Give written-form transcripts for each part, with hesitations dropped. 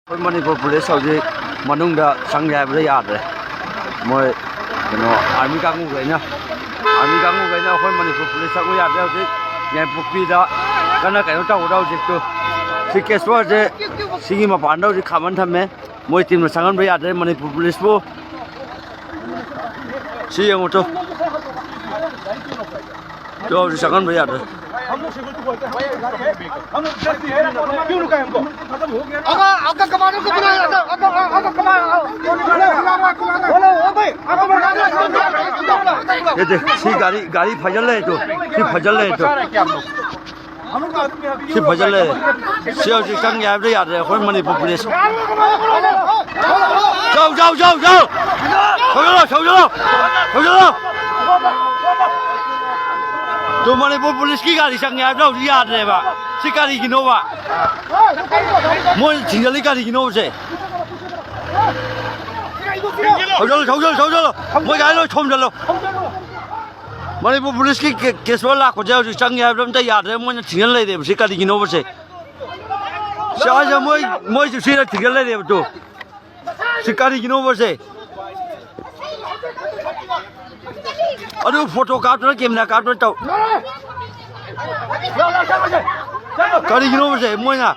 Manipur police हौजिक मनुंगदा संगे हाबदा यादरे मोय कनो आर्मी कांगु गैना अखोय मणिपुर पुलिस संगु यादरे हौजिक यापुक्पीदा कना कनो तावदा हौजिक तो सिकेसवा जे सिंगी मपानदा हौजिक खामन थमे मोय टीम संगन बे यादरे मणिपुर पुलिस बो सि यंगो तो हौजिक संगन बे यादरे आका कमांडर को बुलाया आका ये देख सी गाड़ी फजल है तो सी फजल है सी हौजिक संग याबदा यादरे अखोय मणिपुर पुलिस जाओ तो मणिपुर पुलिस की गाड़ी संग याबदा यादरे बा सी गाड़ी की नोबा मोय थिंगली गाड़ी की नो से मोय गाड़ी लो छोम चलो मणिपुर पुलिस की केस वाला को जाओ संग याबदा यादरे मोय थिंगल ले दे सी गाड़ी की नो से शायद मोय सी थिंगल ले दे तो सी गाड़ी की नो से अरे फोटो काटना कैमरा काटना तो गाड़ी की नो से मोय ना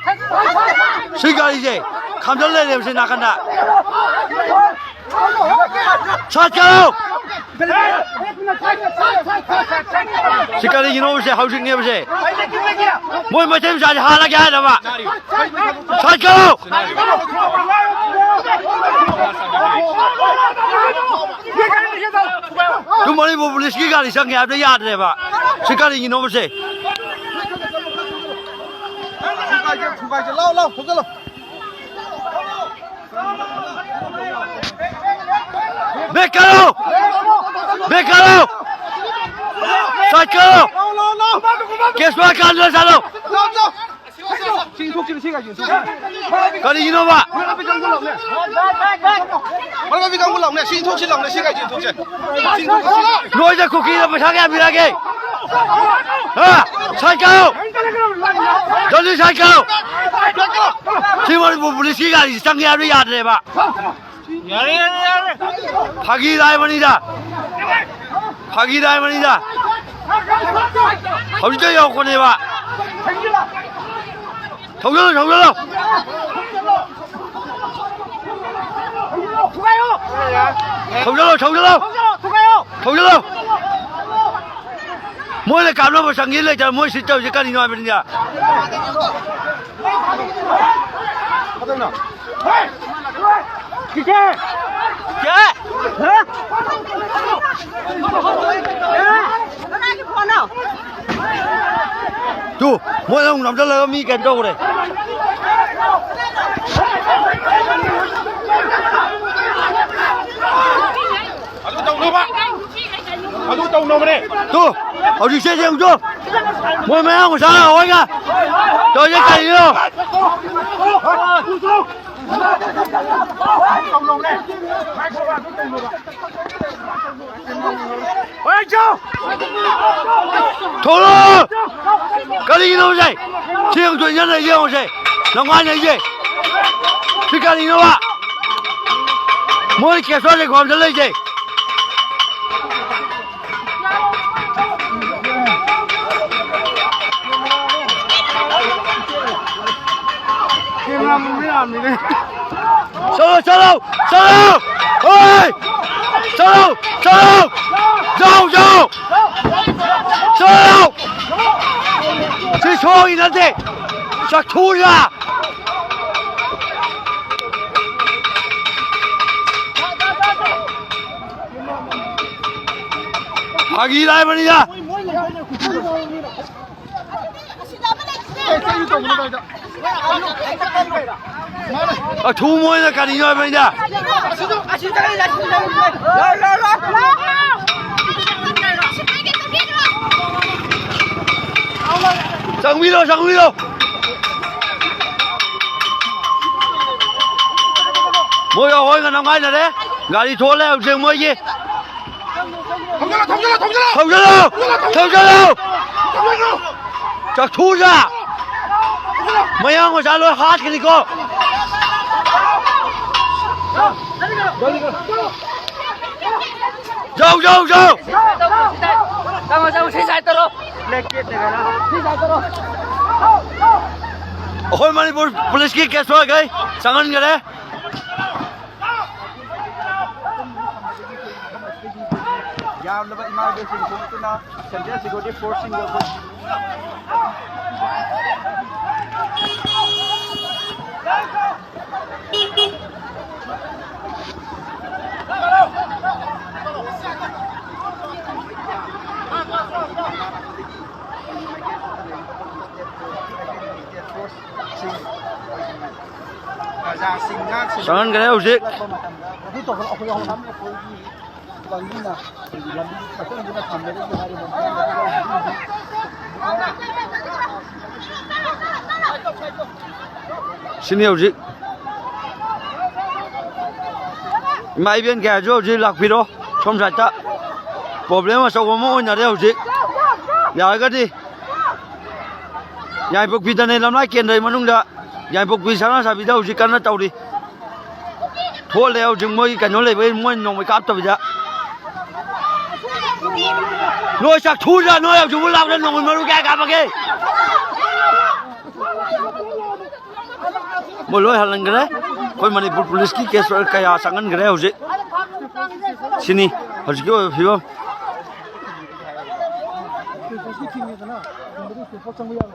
सी गाड़ी से खामजल ले दे से नाकंदा साथ करो सी गाड़ी की नो से हाउसिंग ने से मोय मचे में साथ हारा क्या है ना साथ करो तुम मणिपुर पुलिस की गाड़ी संग याबदा यादरे बा सी गाड़ी की नो से लाओ बैक करो साथ करो केस में काट लो चलो गाड़ी की नो बा नोइज कुकी ने बैठा के बिरा के हां साथ करो जल्दी साथ करो सी मणिपुर पुलिस की गाड़ी संग याबदा यादरे बा फागीदाय मणिदा हौजिक यौकोने बा थौजलो मोयले कामनो संगी ले जा मोय सिट जे कानी नय बनिया क्या तू मोय हम नम चल मी कैम तो रे तू हौजिक से जें जो मोय मैं को सा होगा तो ये kai yo थोड़ा गाड़ी की नो से सिंग जुन nhân này riêng से long an này gì सी गाड़ी नो बा मोय केस वाले काम चले जे चलो ओए चलो जाओ चलो सी छोई न दे चछूला भागीदार बनी जा थू मोय ना गाड़ी नय बनी जा संगी लो मोय होय ना नंगाई ना रे गाड़ी छोड़ ले उसे मोय ये 통전로 자 투자 모양을 잘로 하시니까 Dâu dâu dâu. Tama sa usi sa toro. Lekit na gana. Si sa toro. Ôi Manipur police की केस हो गई संगन करे या मतलब इमरजेंसी को ना सेंट्रल सिक्योरिटी फोर्सिंग को संगन करे उसे itu toh kalau aku yang namanya polisi bangina lambi macam mana sampai ke hari xin hiểu chị mai bên kẻ cho chị lạc phi đó không sạch ta problem mà sao có mỗi nhà đeo chị nhà cái đi nhà bốc phi này làm lại kiện đây mà đúng đã nhà bốc phi sáng sao bị đâu chị cần nó tàu đi thua leo chừng mới cái nó lại với mỗi nông mới cáp tập vậy nuôi sạc thu ra nuôi chúng muốn làm nên nông mới nuôi cáp mà kia một lối hàng cái đấy coi Manipur police की case kayak sangan cái đấy hả chị sini harus kau film itu sih tinggi kan, memberi support sama yang